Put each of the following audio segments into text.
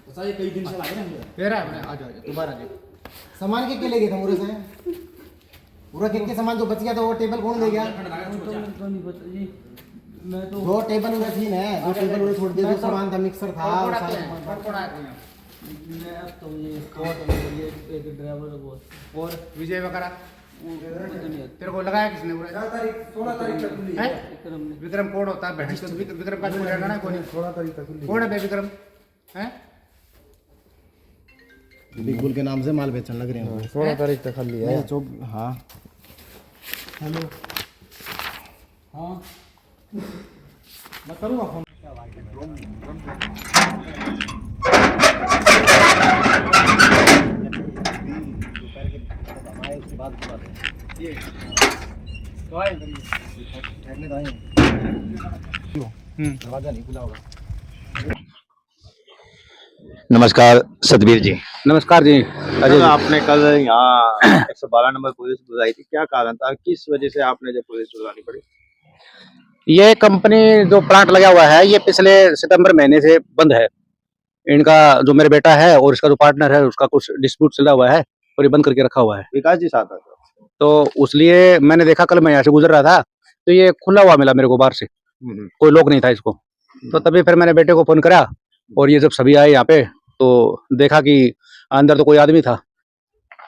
अच्छा ये कई दिन से लागे ना फिर है मैंने आ जाओ दोबारा आ जाओ। सामान के ले गए थे मुरे से पूरा के सामान जो बच गया था वो टेबल कौन ले गया? तो नहीं पता जी, मैं तो जो टेबल उधर थी ना, जो टेबल उधर छोड़ दिया, जो सामान था, मिक्सर था और सारा सामान। मैं अब तो ये एक ड्राइवर है वो और विजय वगैरह वो पता नहीं तेरे को लगाया किसने पूरा? 16 तारीख तक खुली है विक्रम ने। विक्रम कौन होता है? बहन तो विक्रम का कोई रहना कौन है? 16 तारीख तक खुली। कौन है बे विक्रम? हैं बिग बुल के नाम से माल बेचने लग रहे हैं। 16 तारीख तक खाली है। हाँ हेलो हाँ मैं करूँगा फोन। दरवाजा नहीं खुला होगा। नमस्कार सतबीर जी। नमस्कार जी। अजय आपने कल यहाँ 112 नंबर पुलिस बुलाई थी, क्या कारण था, किस वजह से आपने जब पुलिस बुलानी पड़ी? ये कंपनी जो प्लांट लगा हुआ है ये पिछले सितंबर महीने से बंद है। इनका जो मेरे बेटा है और इसका जो पार्टनर है उसका कुछ डिस्प्यूट चला हुआ है और ये बंद करके रखा हुआ है। विकास जी साथ आता तो उसलिए मैंने देखा, कल मैं यहाँ से गुजर रहा था तो ये खुला हुआ मिला मेरे को बाहर से, कोई लोग नहीं था इसको। तो तभी फिर मैंने बेटे को फोन करा और ये जब सभी आए यहाँ पे तो देखा कि अंदर तो कोई आदमी था।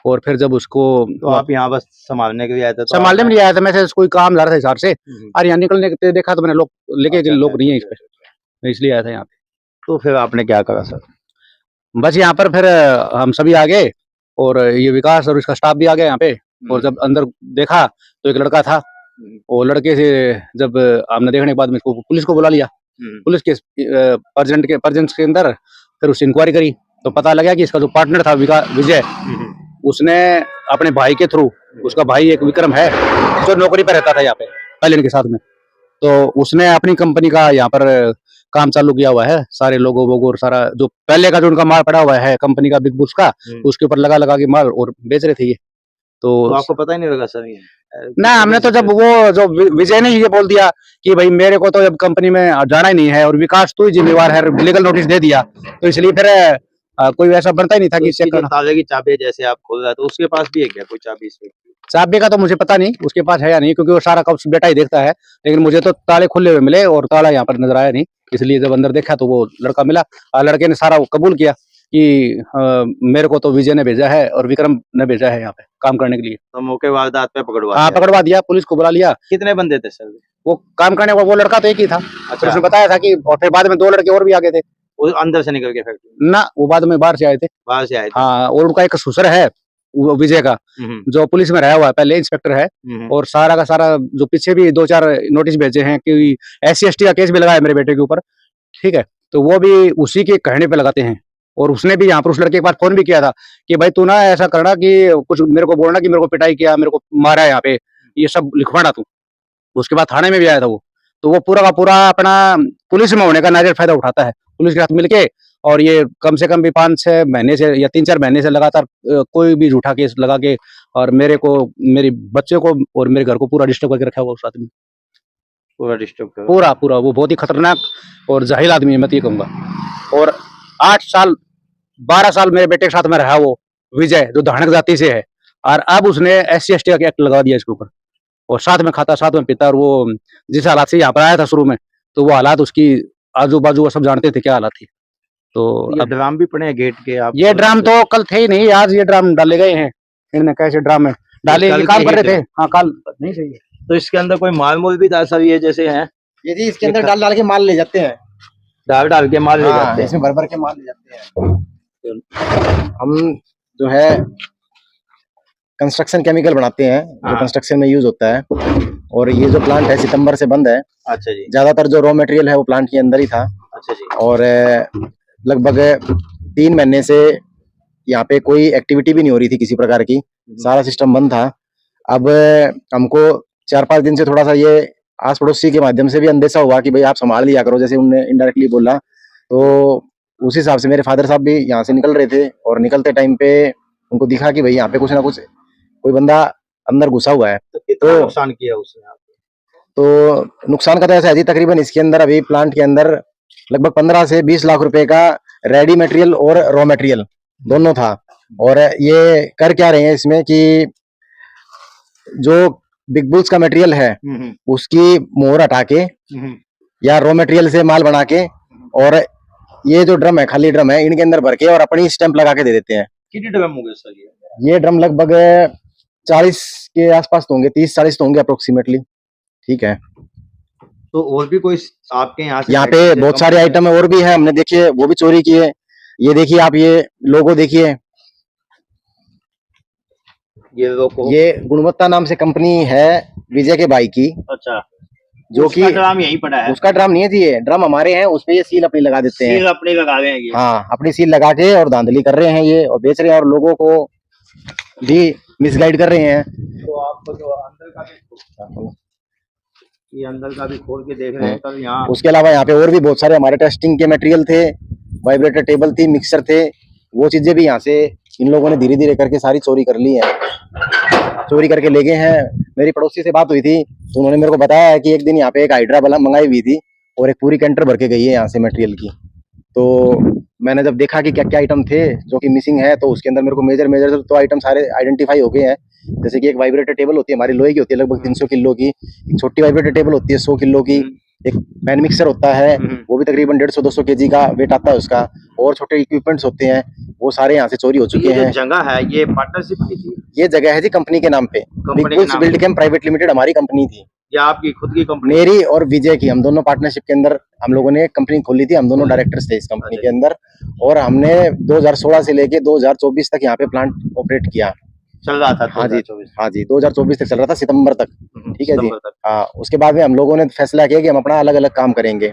और फिर जब उसको तो आप यहाँ बस संभालने के लिए आए थे? तो संभालने में नहीं आया था, मैं से कोई काम ला रहा था हिसाब से, हम्म। और यहाँ निकलने के देखा तो मैंने लोग लेके अच्छा, लोग नहीं है इस अच्छा, पे, इसलिए आया था यहाँ पे। तो फिर आपने क्या करा सर? बस यहाँ पर फिर हम सभी आ गए और ये विकास और इसका स्टाफ भी आ गया यहाँ पे। और जब अंदर देखा तो एक लड़का था, वो लड़के से जब हमने देखने के बाद में इसको पुलिस को बुला लिया। पुलिस के प्रेजेंस के अंदर फिर उससे इंक्वायरी करी तो पता लगा कि इसका जो पार्टनर था विजय, उसने अपने भाई के थ्रू, उसका भाई एक विक्रम है जो नौकरी पर रहता था यहाँ पे पहले इनके साथ में, तो उसने अपनी कंपनी का यहाँ पर काम चालू किया हुआ है। सारे लोगों वोगों और सारा जो पहले का जो उनका माल पड़ा हुआ है कंपनी का बिग बुल्स का, उसके ऊपर लगा लगा के माल और बेच रहे थे ये। तो तो आपको पता ही नहीं लगा सर ये? ना, हमने तो जब वो जो विजय ने ये बोल दिया कि भाई मेरे को तो जब कंपनी में जाना ही नहीं है और विकास तू ही जिम्मेवार है, लीगल नोटिस दे दिया, तो इसलिए फिर कोई ऐसा बनता ही नहीं था तो कि इसकी चेक जो करना। ताले की चाबी है, जैसे आप खोल रहे तो उसके पास भी है क्या कोई चाबी इसमें? चाबी का तो मुझे पता नहीं उसके पास है या नहीं, क्योंकि वो सारा कब बेटा ही देखता है, लेकिन मुझे तो ताले खुले हुए मिले और ताला यहाँ पर नजर आया नहीं। इसलिए जब अंदर देखा तो वो लड़का मिला और लड़के ने सारा वो कबूल किया कि मेरे को तो विजय ने भेजा है और विक्रम ने भेजा है यहाँ पे काम करने के लिए। तो मौके वारदात पे पकड़वा हाँ, दिया? पकड़वा दिया, पुलिस को बुला लिया। कितने बंदे थे सर? वो काम करने वो लड़का तो एक ही था। अच्छा। उसने बताया था कि, और फिर बाद में 2 लड़के और भी आ गए थे वो अंदर से निकल के फैक्ट्री ना, वो बाद में बाहर से आए थे। बाहर से आए थे? हाँ, और उनका एक ससुर है वो विजय का, जो पुलिस में रहा हुआ है, पहले इंस्पेक्टर है, और सारा का सारा जो पीछे भी 2-4 नोटिस भेजे हैं कि SC/ST का केस भी लगाया मेरे बेटे के ऊपर, ठीक है, तो वो भी उसी के कहने पे लगाते हैं। और उसने भी यहाँ पर उस लड़के के पास फोन भी किया था कि भाई तू ना ऐसा करना कि कुछ मेरे को बोलना कि मेरे को पिटाई किया, मेरे को मारा है यहाँ पे, ये सब लिखवाना तू। उसके बाद थाने में भी आया था वो, तो वो पूरा का पूरा अपना पुलिस में होने का नाजायज फायदा उठाता है पुलिस के साथ मिलके। और ये कम से कम भी 5-6 महीने से या 3-4 महीने से लगातार कोई भी झूठा केस लगा के और मेरे को, मेरे बच्चे को और मेरे घर को पूरा डिस्टर्ब करके रखा हुआ उस आदमी, पूरा डिस्टर्ब कर पूरा पूरा। वो बहुत ही खतरनाक और जाहिल आदमी है, मैं तो ये कहूंगा। और 8 साल 12 साल मेरे बेटे के साथ में रहा वो विजय, जो धानक जाति से है, और अब उसने SC/ST का एक्ट लगा दिया इसके ऊपर, और साथ में खाता, साथ में पीता। और वो जिस हालात से यहाँ पर आया था शुरू में, तो वो हालात उसकी आजू बाजू वो सब जानते थे क्या हालात थी। तो ये अब ड्राम भी पड़े हैं गेट के? आप ये ड्राम तो कल थे ही नहीं, आज ये ड्राम डाले गए हैं। इन्होंने कैसे ड्राम है डाले, कल ये काम के कर ही रहे थे। हाँ, कल नहीं सही है। तो इसके अंदर कोई माल मूल भी था सर, ये जैसे हैं ये जी इसके अंदर डाल डाल के माल ले जाते हैं। डाल डाल के माल ले हाँ, जाते हैं? इसमें भर भर के माल ले जाते हैं। हम जो है कंस्ट्रक्शन केमिकल बनाते हैं, जो हाँ। कंस्ट्रक्शन में यूज होता है। और ये जो प्लांट है सितंबर से बंद है। अच्छा जी। ज्यादातर जो रॉ मटेरियल है वो प्लांट के अंदर ही था। अच्छा जी। और लगभग 3 महीने से यहाँ पे कोई एक्टिविटी भी नहीं हो रही थी किसी प्रकार की, सारा सिस्टम बंद था। अब हमको 4-5 दिन से थोड़ा सा ये आस पड़ोसी के माध्यम से भी अंदेशा हुआ कि भाई आप संभाल लिया करो, जैसे उनने इनडायरेक्टली बोला। तो उस हिसाब से मेरे फादर साहब भी यहाँ से निकल रहे थे और निकलते टाइम पे उनको दिखा कि भाई यहाँ पे कुछ ना कुछ कोई बंदा अंदर घुसा हुआ है। तो कितना नुकसान किया उसने आपको? तो नुकसान का तो ऐसा है जी, तकरीबन इसके अंदर अभी प्लांट के अंदर लगभग 15 से 20 लाख रुपए का रेडी मटेरियल और रॉ मटेरियल दोनों था। और ये कर क्या रहे हैं इसमें कि जो बिग बुल्स का मटेरियल है उसकी मोहर हटा के या रॉ मटेरियल से माल बना के, और ये जो ड्रम है, खाली ड्रम है, इनके अंदर भर के और अपनी स्टैंप लगा के दे देते हैं। कितने ड्रम हो गए सर ये ड्रम लगभग 40 के आसपास तो होंगे, 30-40 तो होंगे अप्रोक्सीमेटली। ठीक है, तो और भी कोई आपके यहाँ से यहाँ पे बहुत सारे आइटम और भी है, हमने देखिए वो भी चोरी किए। ये देखिए आप, ये लोगो देखिए, ये लोगो, ये गुणवत्ता नाम से कंपनी है विजय के भाई की, अच्छा, जो कि ड्रम यहीं पड़ा है। उसका ड्रम नहीं है जी, ये ड्रम हमारे हैं, उस पे ये सील अपनी लगा देते हैं। सील अपने लगा रहे हैं ये। हाँ, अपनी सील लगा के और धांधली कर रहे हैं ये, और बेच रहे हैं, और लोगों को भी मिसगाइड कर रहे हैं। तो आपको जो अंदर का भी, ये अंदर का भी खोल के देख रहे हैं सर यहाँ। उसके अलावा यहाँ पे और भी बहुत सारे हमारे टेस्टिंग के मटेरियल थे, वाइब्रेटर टेबल थी, मिक्सर थे, वो चीजें भी यहाँ से इन लोगों ने धीरे धीरे करके सारी चोरी कर ली है, चोरी करके ले गए हैं। मेरी पड़ोसी से बात हुई थी तो उन्होंने मेरे को बताया है कि एक दिन यहाँ पे एक हाइड्रा वाला मंगाई हुई थी और एक पूरी कैंटर भर के गई है यहाँ से मटेरियल की। तो मैंने जब देखा कि क्या क्या आइटम थे जो कि मिसिंग है, तो उसके अंदर मेरे को मेजर तो आइटम सारे आइडेंटिफाई हो गए हैं। जैसे कि एक वाइब्रेटर टेबल होती है हमारी, लोहे की होती है, लगभग 300 किलो की। एक छोटी वाइब्रेटर टेबल होती है 100 किलो की। एक पैन मिक्सर होता है, वो भी तकरीबन 150-200 केजी का वेट आता है उसका। और छोटे इक्विपमेंट्स होते हैं, वो सारे यहाँ से चोरी हो चुके हैं। जगह है ये पार्टनरशिप की थी? ये जगह है जी कंपनी के नाम पे, Big Bulls Build Cam Private Limited हमारी कंपनी थी। या आपकी खुद की कंपनी? मेरी और विजय की, हम दोनों पार्टनरशिप के अंदर हम लोगों ने कंपनी खोली थी। हम दोनों डायरेक्टर्स थे इस कंपनी के अंदर, और हमने 2016 से लेके 2024 तक यहाँ पे प्लांट ऑपरेट किया, चल रहा था। हाँ जी, हाँ जी, 2024 तक चल रहा था, सितंबर तक। ठीक है जी, हाँ। उसके बाद में हम लोगों ने फैसला किया कि हम अपना अलग अलग काम करेंगे,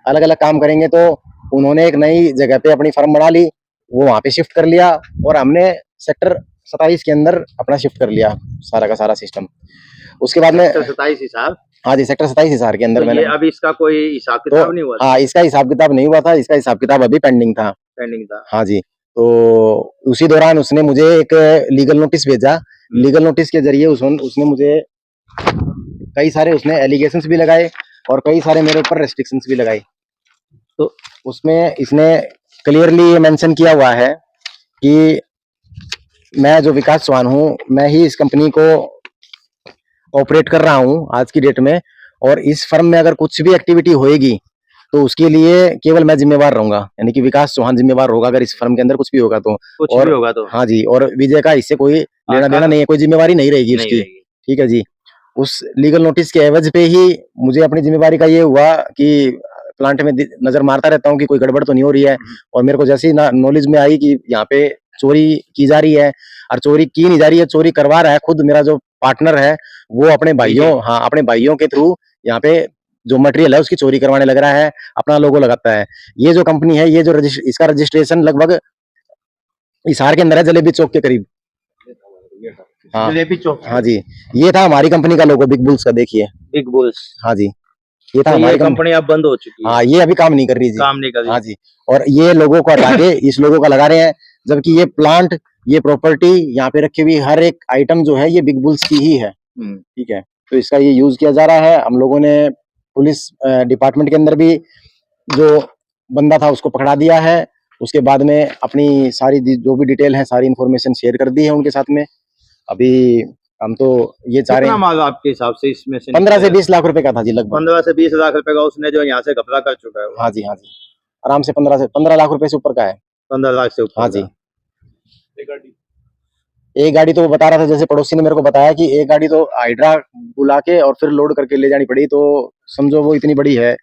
अलग अलग काम करेंगे। तो उन्होंने एक नई जगह पे अपनी फर्म बना ली, वो वहाँ पे शिफ्ट कर लिया, और हमने सेक्टर 27 के अंदर अपना शिफ्ट कर लिया सारा का सारा सिस्टम। उसके बाद में 27 हिसाब, हाँ जी, सेक्टर 27 हिसार के अंदर तो मैंने, अभी इसका कोई हिसाब किताब नहीं हुआ? हाँ, इसका हिसाब किताब नहीं हुआ था, इसका हिसाब किताब अभी पेंडिंग था। हाँ जी। तो उसी दौरान उसने मुझे एक लीगल नोटिस भेजा। लीगल नोटिस के जरिए उसने मुझे कई सारे उसने एलिगेशंस भी लगाए और कई सारे मेरे ऊपर रेस्ट्रिक्शंस भी लगाई। तो उसमें इसने क्लियरली ये मेंशन किया हुआ है कि मैं जो विकास चौहान हूँ, मैं ही इस कंपनी को ऑपरेट कर रहा हूँ आज की डेट में, और इस फर्म में अगर कुछ भी एक्टिविटी होएगी तो उसके लिए केवल मैं जिम्मेवार रहूंगा, यानी कि विकास चौहान जिम्मेवार होगा अगर इस फर्म के अंदर कुछ भी होगा तो। कुछ भी होगा तो हाँ जी, और विजय का इससे कोई लेना देना नहीं है, कोई जिम्मेवारी नहीं रहेगी उसकी। ठीक है जी। उस लीगल नोटिस के एवज पे ही मुझे अपनी जिम्मेवारी का ये हुआ कि प्लांट में नजर मारता रहता हूँ कि कोई गड़बड़ तो नहीं हो रही है। और मेरे को जैसे ही नॉलेज में आई कि यहाँ पे चोरी की जा रही है, और चोरी की नहीं जा रही है, चोरी करवा रहा है खुद मेरा जो पार्टनर है, वो अपने भाइयों, हाँ, अपने भाइयों के थ्रू यहाँ पे जो मटेरियल है उसकी चोरी करवाने लग रहा है, अपना लोगो लगाता है। ये जो कंपनी है, ये जो इसका रजिस्ट्रेशन लगभग हिसार के अंदर है, जलेबी चौक के करीब। हाँ, जलेबी चौक। हाँ जी, ये था हमारी कंपनी का लोगो, बिग बुल्स का। देखिए, बिग बुल्स। हाँ जी, ये था तो हमारी कंपनी अब बंद हो चुकी है? हाँ, ये अभी काम नहीं कर रही जी, काम नहीं कर रही। हाँ जी। और ये लोगों को हटा के इस लोगों का लगा रहे हैं, जबकि ये प्लांट, ये प्रॉपर्टी, यहाँ पे रखी हुई हर एक आइटम जो है ये बिग बुल्स की ही है। ठीक है, तो इसका ये यूज किया जा रहा है। हम लोगों ने पुलिस डिपार्टमेंट के अंदर भी जो बंदा था उसको पकड़ा दिया है। उसके बाद में अपनी सारी जो भी डिटेल है, सारी इन्फॉर्मेशन शेयर कर दी है उनके साथ में। अभी हम तो ये चाह रहे हैं, माल आपके हिसाब से इसमें से 15 से 20 लाख रुपए का था जी, लगभग 15 से 20 लाख रुपए का उसने जो यहाँ से घपला कर चुका है। हाँ जी, हाँ जी, आराम से 15 लाख रुपए से ऊपर का है। 15 लाख से ऊपर? हाँ जी। एक गाड़ी तो वो बता रहा था, जैसे पड़ोसी ने मेरे को बताया कि एक गाड़ी तो हाइड्रा बुला के और फिर लोड करके ले जानी पड़ी। तो समझो वो इतनी बड़ी है,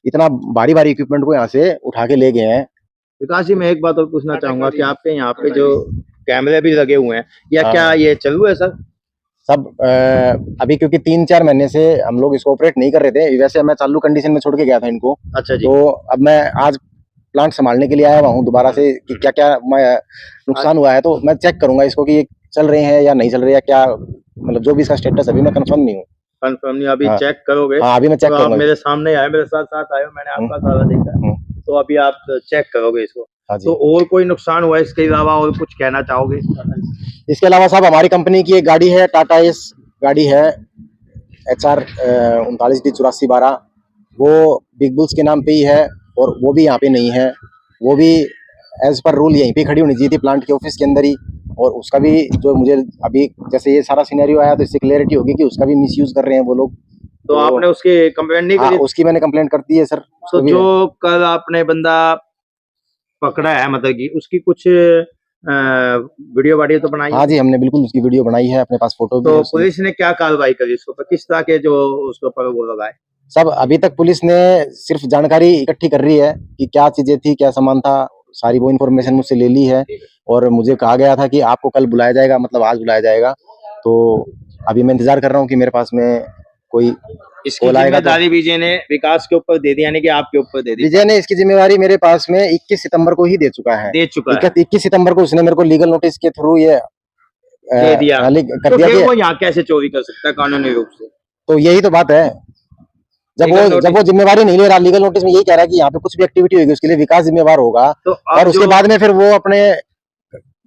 इतना भारी भारी इक्विपमेंट को यहाँ से उठा के ले गए हैं। विकास जी, मैं एक बात और पूछना चाहूंगा कि आपके यहाँ पे जो कैमरे भी लगे हुए हैं, या क्या ये चालू है सर? सब अभी क्योंकि 3-4 महीने से हम लोग इसको ऑपरेट नहीं कर रहे थे, वैसे मैं चालू कंडीशन में छोड़ के गया था इनको। अच्छा जी। तो अब मैं आज प्लांट संभालने के लिए आया हुआ हूँ दोबारा से कि क्या क्या नुकसान हुआ है, तो मैं चेक करूंगा इसको कि ये चल रहे हैं या नहीं चल रहे हैं, क्या मतलब जो भी इसका स्टेटस अभी मैं कंफर्म नहीं हूँ। कंफर्म नहीं, अभी चेक करोगे? हाँ, अभी मैं चेक करूंगा। मेरे सामने आए, मेरे साथ साथ आए, मैंने आपका सारा देखा, तो अभी आप चेक करोगे इसको। तो और कोई नुकसान हुआ इसके अलावा, और कुछ कहना चाहोगे? इसके अलावा साहब, हमारी कंपनी की एक गाड़ी है, टाटा एस गाड़ी है, HR 39D8412, वो बिग बुल्स के नाम पे ही है और वो भी यहाँ पे नहीं है। वो भी एज पर रूल यहीं पे खड़ी होनी चाहिए थी, प्लांट के ऑफिस के अंदर ही। और उसका भी जो मुझे अभी जैसे ये सारा सिनेरियो आया तो इससे क्लियरिटी होगी कि उसका भी मिसयूज कर रहे हैं वो लोग। तो आपने उसकी कंप्लेंट नहीं हाँ, करी? उसकी मैंने कंप्लेंट कर दी है सर। तो उसको भी जो कल आपने बंदा पकड़ा है मतलब कि उसकी कुछ वीडियो वाडियो तो बनाई हाँ है? जी, हमने बिल्कुल उसकी वीडियो बनाई है, अपने पास फोटो भी तो है उसकी। पुलिस ने क्या कार्रवाई करी उसके ऊपर, किस तरह के जो उसके ऊपर वो लगाए? सब अभी तक पुलिस ने सिर्फ जानकारी इकट्ठी कर रही है कि क्या चीजें थी, क्या सामान था, सारी वो इन्फॉर्मेशन मुझसे ले ली है। और मुझे कहा गया था कि आपको कल बुलाया जाएगा, मतलब आज बुलाया जाएगा। तो अभी मैं इंतजार कर रहा हूँ कि मेरे पास में कोई इसकी कॉल आएगा। तो जिम्मेदारी विजय ने विकास के ऊपर दे दी, यानी कि आपके ऊपर दे दी? विजय ने इसकी जिम्मेवारी मेरे पास में 21 सितंबर को ही दे चुका है। दे चुका है, 21 सितंबर को उसने मेरे को लीगल नोटिस के थ्रू ये दे दिया। कर तो दिया फिर कि वो यहाँ कैसे चोरी कर सकता है कानूनी रूप से? तो यही तो बात है। जब वो जिम्मेवारी नहीं ले रहा, लीगल नोटिस में यही कह रहा है कि यहाँ पे कुछ भी एक्टिविटी होगी उसके लिए विकास जिम्मेवार होगा। तो और उसके बाद में फिर वो अपने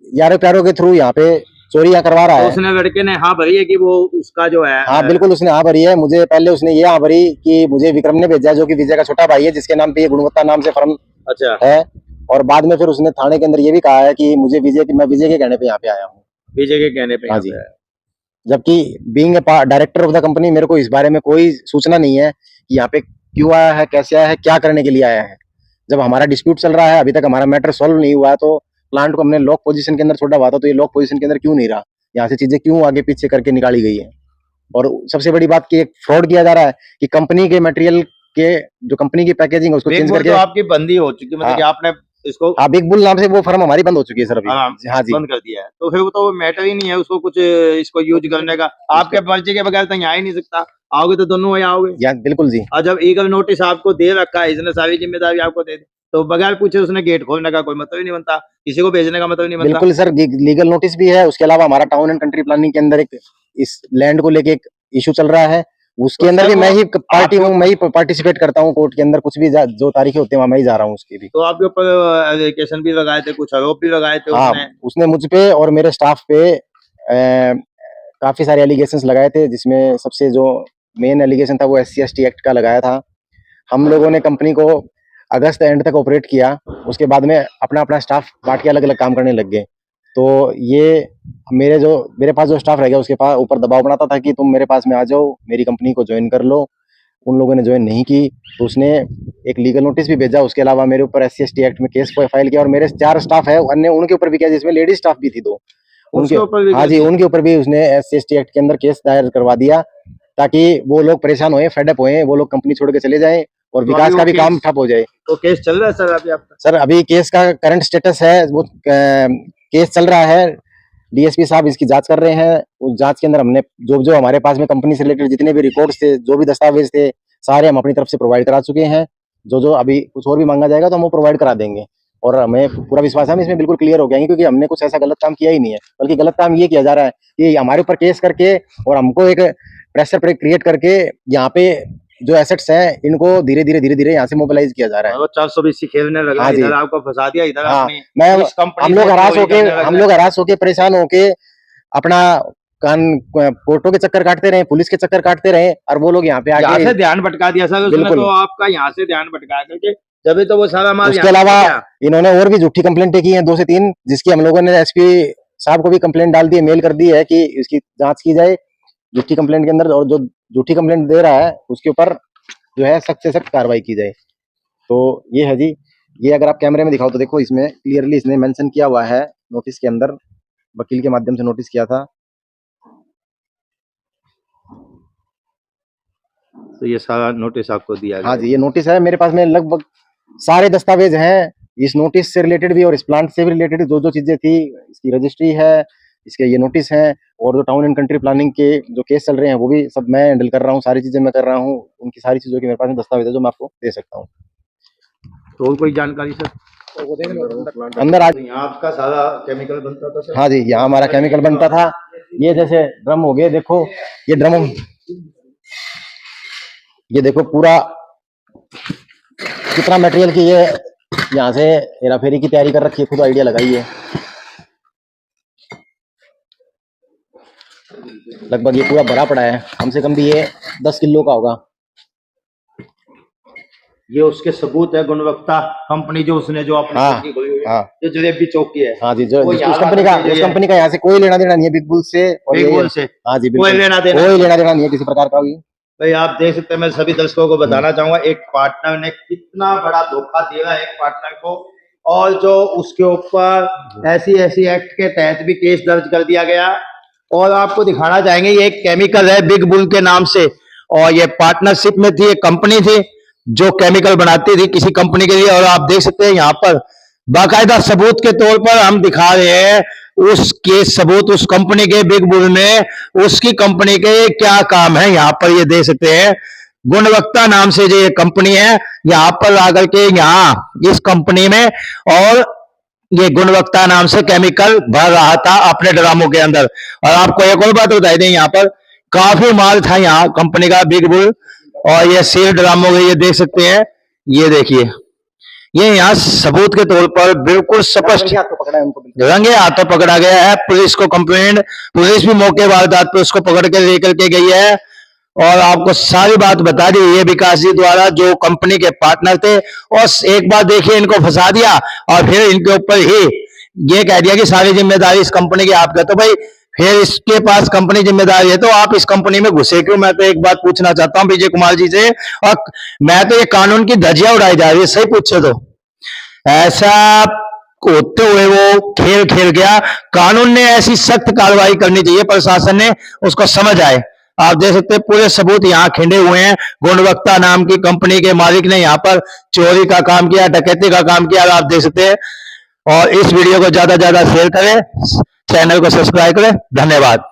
यारों प्यारों के थ्रू यहाँ पे चोरियां करवा रहा तो है। उसने लड़के ने हाँ भरी है कि वो उसका जो है? हाँ बिल्कुल, उसने हाँ भरी है। मुझे पहले उसने ये हाँ भरी कि मुझे विक्रम ने भेजा, जो कि विजय का छोटा भाई है, जिसके नाम पे ये गुणवत्ता नाम से फर्म अच्छा है। और बाद में फिर उसने थाने के अंदर ये भी कहा है कि मुझे मैं विजय के कहने पे यहाँ पे आया हूँ। विजय के कहने पे? हाँ जी। जबकि being director of the company मेरे को इस बारे में कोई सूचना नहीं है कि यहाँ पे क्यों आया है, कैसे आया है, क्या करने के लिए आया है। जब हमारा डिस्प्यूट चल रहा है, अभी तक हमारा मैटर सॉल्व नहीं हुआ है, तो प्लांट को हमने लॉक पोजीशन के अंदर छोड़ा हुआ था, तो ये लॉक पोजीशन के अंदर क्यों नहीं रहा, यहाँ से चीजें क्यों आगे पीछे करके निकाली गई है। और सबसे बड़ी बात की एक फ्रॉड किया जा रहा है कि कंपनी के मटेरियल के जो कंपनी की पैकेजिंग है उसको चेंज करके। तो आपकी बंदी हो चुकी, मतलब कि आपने इसको बिग बुल नाम से वो फर्म हमारी बंद हो चुकी है सर अभी। हाँ जी, बंद कर दिया है। तो फिर वो तो मैटर ही नहीं है उसको कुछ इसको यूज करने का। आपके पर्चे के बगैर तो यहाँ ही नहीं सकता, आओगे तो दोनों वही आओगे। बिल्कुल जी। और जब ईगल नोटिस आपको दे रखा है, इसने सारी जिम्मेदारी आपको दे दी, तो बगैर पूछे उसने गेट खोलने का कोई मतलब ही नहीं बनता, किसी को भेजने का मतलब नहीं बनता। बिल्कुल सर, लीगल नोटिस भी है। उसके अलावा हमारा टाउन एंड कंट्री प्लानिंग के अंदर एक इस लैंड को लेके एक इशू चल रहा है, उसके अंदर भी मैं ही पार्टी हूँ, मैं ही पार्टिसिपेट करता हूँ कोर्ट के अंदर। कुछ भी जो तारीखें होती है वहाँ मैं ही जा रहा हूँ उसकी भी। तो आपके ऊपर एलिगेशन भी लगाए थे, कुछ आरोप भी लगाए थे? हाँ, उसने मुझ पे और मेरे स्टाफ पे काफी सारे एलिगेशंस लगाए थे, जिसमें सबसे जो मेन एलिगेशन था वो SC/ST एक्ट का लगाया था। हम लोगों ने कंपनी को अगस्त एंड तक ऑपरेट किया, उसके बाद में अपना अपना स्टाफ बांट के अलग अलग काम करने लग गए। तो ये मेरे पास जो स्टाफ रह गया उसके पास ऊपर दबाव बनाता था कि तुम मेरे पास में आ जाओ, मेरी कंपनी को ज्वाइन कर लो। उन लोगों ने ज्वाइन नहीं की, तो उसने एक लीगल नोटिस भी भेजा। उसके अलावा मेरे ऊपर SC/ST एक्ट में केस फाइल किया, और मेरे 4 स्टाफ है अन्य उनके ऊपर भी किया, जिसमें लेडीज स्टाफ भी थी 2, उनके ऊपर भी। हाँ जी, उनके ऊपर भी उसने SC/ST एक्ट के अंदर केस दायर करवा दिया, ताकि वो लोग परेशान होए, फेडअप होए, वो लोग कंपनी छोड़ के चले जाएं और विकास का भी काम ठप हो जाए। तो केस चल रहा है सर अभी आपका? सर अभी केस का करंट स्टेटस है वो केस चल रहा है। DSP साहब इसकी जांच कर रहे हैं। उस जांच के अंदर हमने जो हमारे पास में कंपनी से रिलेटेड जितने भी रिकॉर्ड्स थे, जो भी दस्तावेज थे, सारे हम अपनी तरफ से प्रोवाइड करा चुके हैं। जो अभी कुछ और भी मांगा जाएगा तो हम वो प्रोवाइड करा देंगे। और हमें पूरा विश्वास है हम इसमें बिल्कुल क्लियर हो गए, क्योंकि हमने कुछ ऐसा गलत काम किया ही नहीं है। बल्कि गलत काम ये किया जा रहा है कि हमारे ऊपर केस करके और हमको एक प्रेशर क्रिएट करके यहाँ पे जो एसेट्स हैं इनको धीरे धीरे यहाँ से मोबिलाइज किया जा रहा है। 420 खेलने लगा। हाँ जी, इधर आपको फंसा दिया, इधर हाँ, अपनी हम लोग हरास होके परेशान होके अपना कोर्टों के चक्कर काटते रहे, पुलिस के चक्कर काटते रहे, और वो लोग यहाँ पे आके से ध्यान भटका दिया सर उसने। तो आपका यहाँ से ध्यान भटका करके जब तो वो सारा माल। उसके अलावा इन्होंने और भी झूठी कंप्लेंटें की हैं 2 से 3, जिसकी हम लोगों ने SP साहब को भी कंप्लेंट डाल दी है, मेल कर दी है कि इसकी जांच की जाए झूठी कंप्लेंट के अंदर, और जो झूठी कंप्लेंट दे रहा है उसके ऊपर जो है सख्त से सख्त कार्रवाई की जाए। तो ये है जी, ये अगर आप कैमरे में दिखाओ तो देखो, इसमें क्लियरली इसने मेंशन किया हुआ है नोटिस के अंदर, वकील के माध्यम से नोटिस किया था। तो ये सारा नोटिस आपको दिया गया? हाँ जी, ये नोटिस है मेरे पास में, लगभग सारे दस्तावेज हैं इस नोटिस से रिलेटेड भी और इस प्लांट से भी रिलेटेड। जो चीजें थी, इसकी रजिस्ट्री है, इसके ये नोटिस है, और जो टाउन एंड कंट्री प्लानिंग के जो केस चल रहे हैं वो भी सब मैं हैंडल कर रहा हूँ। सारी चीजें मैं कर रहा हूँ, उनकी सारी चीजों की मेरे पास में दस्तावेज है जो मैं आपको दे सकता हूँ। तो और कोई जानकारी सर? अंदर आज आपका सारा केमिकल बनता था सर? हाँ जी, यहाँ हमारा केमिकल बनता था। ये जैसे ड्रम हो गए, देखो ये ड्रम, ये देखो पूरा कितना मटेरियल की ये यहाँ से हेरा फेरी की तैयारी कर रखी है, खुद आइडिया लगाई है। लगभग ये पूरा भरा पड़ा है, कम से कम भी ये 10 किलो का होगा। ये उसके सबूत है, गुणवत्ता कंपनी जो उसने जो अपनी हाँ, चौकी खोली हुई है, हाँ। जो जलेबी चौकी है, हाँ जी, जो वो उस यहाँ कंपनी का वाला उस ये है। कंपनी का यहाँ से कोई लेना देना नहीं है बिग बुल से और बिग ये- बुल से हाँ जी, कोई बिल्कुल लेना देना कोई लेना देना नहीं है किसी प्रकार का भी। भाई आप देख सकते हैं, मैं सभी दर्शकों को बताना चाहूंगा एक पार्टनर ने कितना बड़ा धोखा दिया एक पार्टनर को, और जो उसके ऊपर ऐसी एक्ट के तहत भी केस दर्ज कर दिया गया। और आपको दिखाना चाहेंगे ये एक केमिकल है बिग बुल के नाम से, और ये पार्टनरशिप में थी, एक कंपनी थी जो केमिकल बनाती थी किसी कंपनी के लिए। और आप देख सकते हैं यहाँ पर बाकायदा सबूत के तौर पर हम दिखा रहे हैं उसके सबूत, उस कंपनी के बिग बुल में उसकी कंपनी के क्या काम है। यहाँ पर ये देख सकते हैं गुणवत्ता नाम से जो ये कंपनी है, यहाँ पर आकर के यहाँ इस कंपनी में और ये गुणवत्ता नाम से केमिकल भर रहा था अपने ड्रामों के अंदर। और आपको एक और बात बताई दें, यहाँ पर काफी माल था यहाँ कंपनी का बिग बुल, और ये सील ड्रामों के ये देख सकते हैं, ये देखिए ये यहाँ सबूत के तौर पर बिल्कुल स्पष्ट पकड़ा है उनको बिल्कुल। रंगे हाथों पकड़ा गया है। पुलिस को कंप्लेंट, पुलिस भी मौके वारदात पे उसको पकड़ के लेकर के गई है। और आपको सारी बात बता दी ये विकास जी द्वारा जो कंपनी के पार्टनर थे, और एक बार देखिए इनको फंसा दिया और फिर इनके ऊपर ही ये कह दिया कि सारी जिम्मेदारी इस कंपनी की आप कहते। तो भाई फिर इसके पास कंपनी जिम्मेदारी है तो आप इस कंपनी में घुसे क्यों? मैं तो एक बात पूछना चाहता हूं विजय कुमार जी से, और मैं तो ये कानून की धज्जियां उड़ाई जा रही है, सही पूछे तो ऐसा होते हुए वो खेल खेल गया। कानून ने ऐसी सख्त कार्रवाई करनी चाहिए, प्रशासन ने उसको समझ आए। आप देख सकते हैं पूरे सबूत यहाँ खिंडे हुए हैं। गुणवत्ता नाम की कंपनी के मालिक ने यहाँ पर चोरी का काम किया, डकैती का काम किया, आप देख सकते हैं। और इस वीडियो को ज्यादा से ज्यादा शेयर करें, चैनल को सब्सक्राइब करें। धन्यवाद।